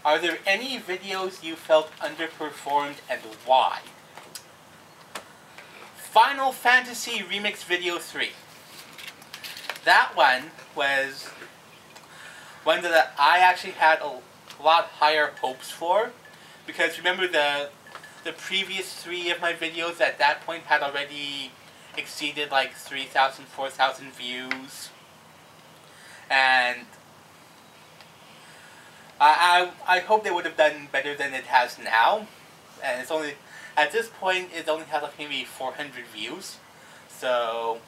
Are there any videos you felt underperformed and why? Final Fantasy Remix Video 3. That one was one that I actually had a lot higher hopes for, because remember the previous 3 of my videos at that point had already exceeded like 3,000, 4,000 views, and I hope they would have done better than it has now, and it's only, at this point, it only has like maybe 400 views, so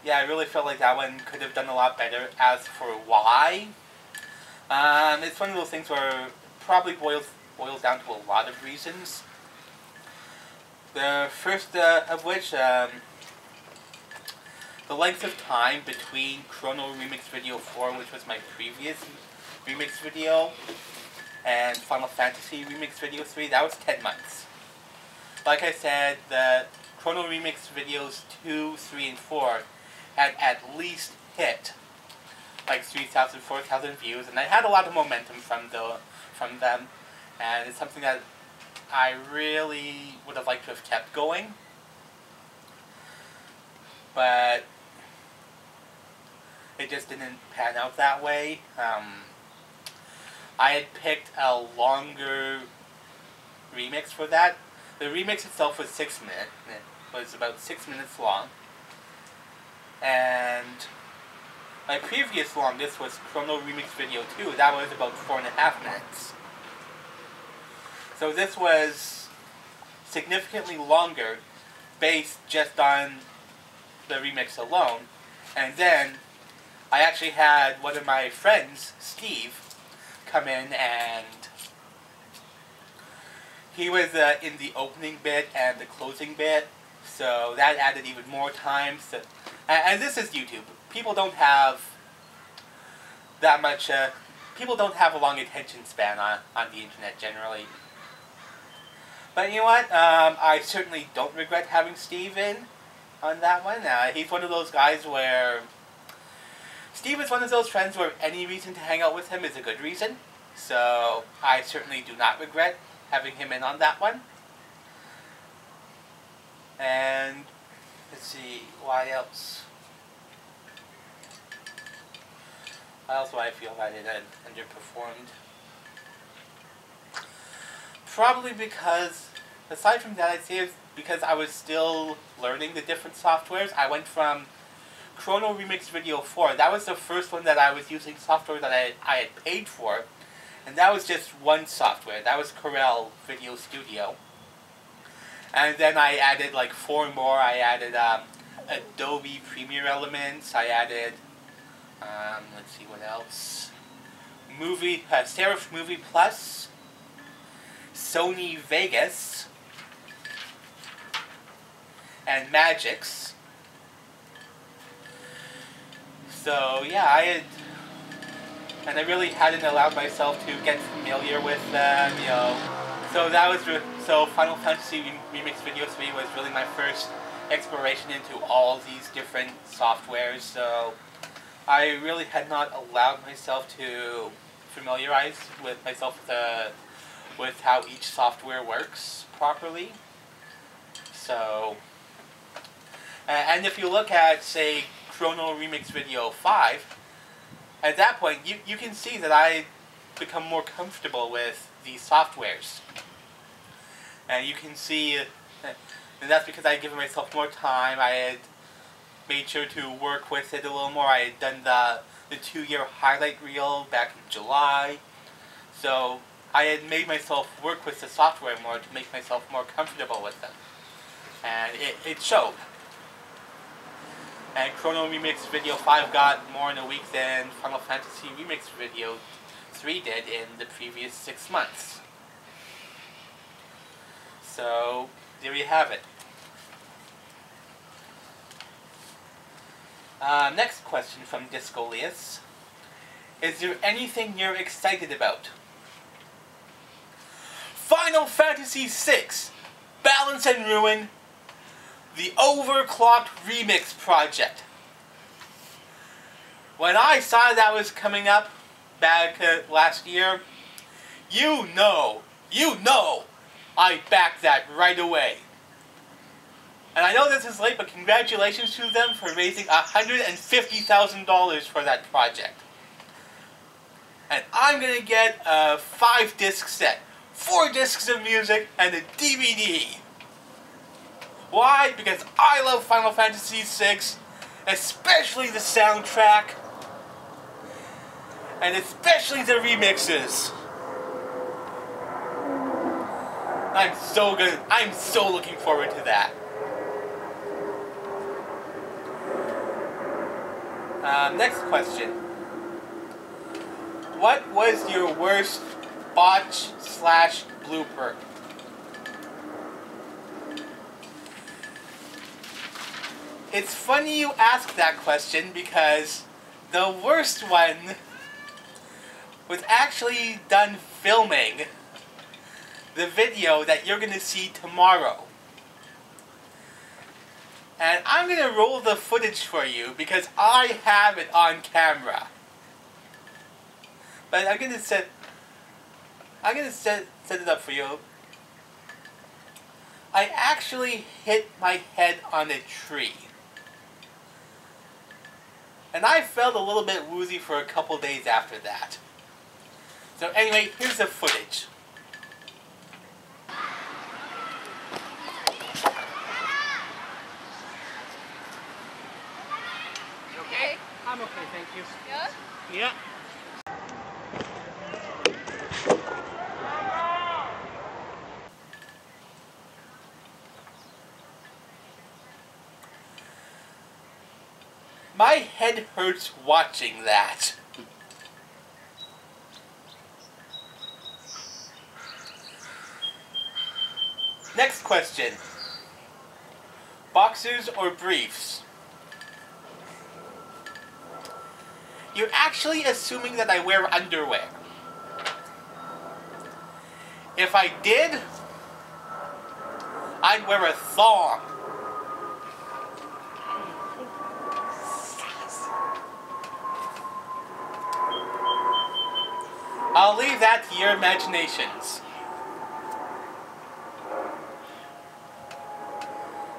yeah, I really felt like that one could have done a lot better. As for why, it's one of those things where it probably boils down to a lot of reasons. The first of which, the length of time between Chrono Remix Video 4, which was my previous remix video, and Final Fantasy Remix Video 3, that was 10 months. Like I said, the Chrono Remix Videos 2, 3, and 4 had at least hit like 3,000, 4,000 views, and I had a lot of momentum from them, and it's something that I really would have liked to have kept going, but it just didn't pan out that way. I had picked a longer remix for that. The remix itself was 6 minutes. It was about 6 minutes long. And my previous longest was Chrono Remix Video 2. That was about 4.5 minutes. So this was significantly longer based just on the remix alone. And then I actually had one of my friends, Steve, come in, and he was in the opening bit and the closing bit, so that added even more time. So, and this is YouTube. People don't have that much, people don't have a long attention span on the internet generally. But you know what, I certainly don't regret having Steve in on that one. He's one of those guys where, Steve is one of those friends where any reason to hang out with him is a good reason. So I certainly do not regret having him in on that one. And let's see, why else? Why else do I feel that it underperformed? Probably because, aside from that, I'd say it's because I was still learning the different softwares. I went from Chrono Remix Video 4. That was the first one that I was using software that I had paid for. And that was just one software. That was Corel Video Studio. And then I added like 4 more. I added Adobe Premiere Elements. I added, let's see what else. Serif Movie Plus. Sony Vegas. And Magix. So yeah, and I really hadn't allowed myself to get familiar with them, you know. So Final Fantasy Remix Video 3 was really my first exploration into all these different softwares. So I really had not allowed myself to familiarize with myself with how each software works properly. So, and if you look at, say, Chrono Remix Video 5, at that point, you can see that I become more comfortable with these softwares. And you can see, and that's because I had given myself more time. I had made sure to work with it a little more. I had done the 2-year highlight reel back in July. So I had made myself work with the software more to make myself more comfortable with them. And it showed. And Chrono Remix Video 5 got more in a week than Final Fantasy Remix Video 3 did in the previous 6 months. So, there you have it. Next question from Discolius. Is there anything you're excited about? Final Fantasy VI, Balance and Ruin, the Overclocked Remix Project. When I saw that was coming up, back last year, you know, I backed that right away. And I know this is late, but congratulations to them for raising $150,000 for that project. And I'm gonna get a 5-disc set, 4 discs of music, and a DVD. Why? Because I love Final Fantasy VI, especially the soundtrack, and especially the remixes. I'm so looking forward to that. Next question. What was your worst botch/blooper? It's funny you ask that question because the worst one was actually done filming the video that you're going to see tomorrow. And I'm going to roll the footage for you because I have it on camera. But I'm going to set it up for you. I actually hit my head on a tree. And I felt a little bit woozy for a couple days after that. So anyway, here's the footage. You okay? I'm okay, thank you. Yeah? Yeah. My head hurts watching that. Next question. Boxers or briefs? You're actually assuming that I wear underwear. If I did, I'd wear a thong. I'll leave that to your imaginations.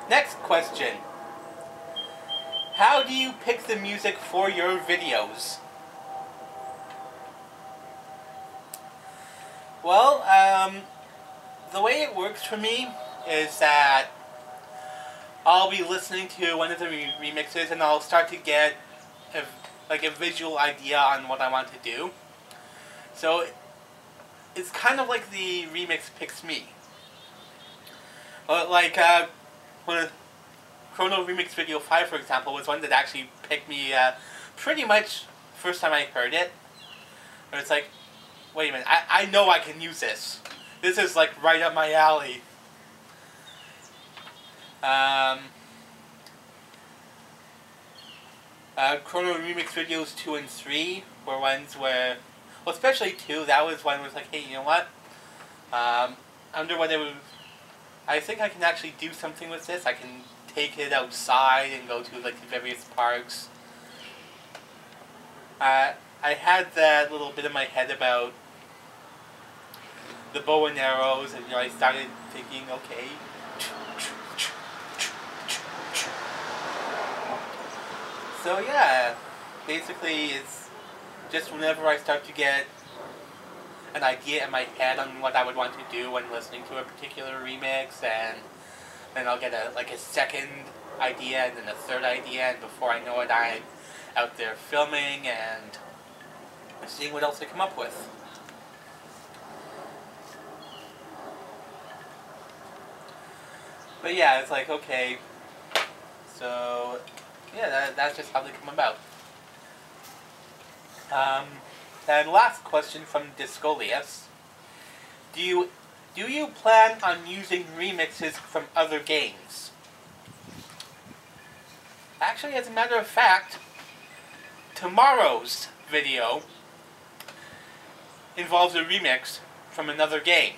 Next question. How do you pick the music for your videos? Well, the way it works for me is that I'll be listening to one of the remixes and I'll start to get a visual idea on what I want to do. So it's kind of like the remix picks me. When Chrono Remix Video 5, for example, was one that actually picked me pretty much first time I heard it. Where it's like, wait a minute, I know I can use this. This is like right up my alley. Chrono Remix Videos 2 and 3 were ones where, well, especially 2, that was one where it's like, hey, you know what? I wonder what it would, I think I can actually do something with this. I can take it outside and go to like the various parks. I had that little bit in my head about the bow and arrows, and I started thinking, okay. So yeah, basically it's just whenever I start to get an idea in my head on what I would want to do when listening to a particular remix, and then I'll get a second idea and then a third idea, and before I know it, I'm out there filming and seeing what else I come up with. But yeah, it's like, okay, so yeah, that's just how they come about. And last question from Discolius. Do you plan on using remixes from other games? Actually, as a matter of fact, tomorrow's video involves a remix from another game.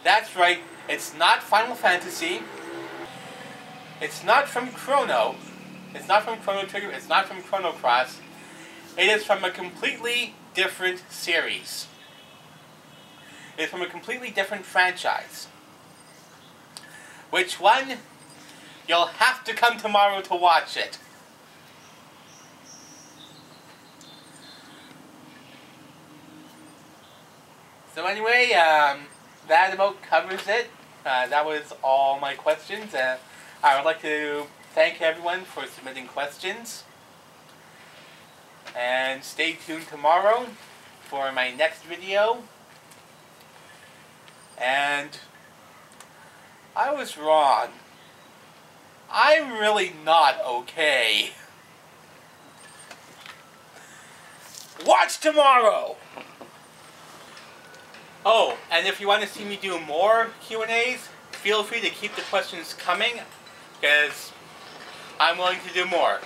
That's right, it's not Final Fantasy, it's not from Chrono, it's not from Chrono Trigger, it's not from Chrono Cross, It is from a completely different series. It is from a completely different franchise. Which one? You'll have to come tomorrow to watch it. So anyway, that about covers it. That was all my questions. I would like to thank everyone for submitting questions. And stay tuned tomorrow for my next video. And I was wrong. I'm really not okay. Watch tomorrow! Oh, and if you want to see me do more Q&As, feel free to keep the questions coming, because I'm willing to do more.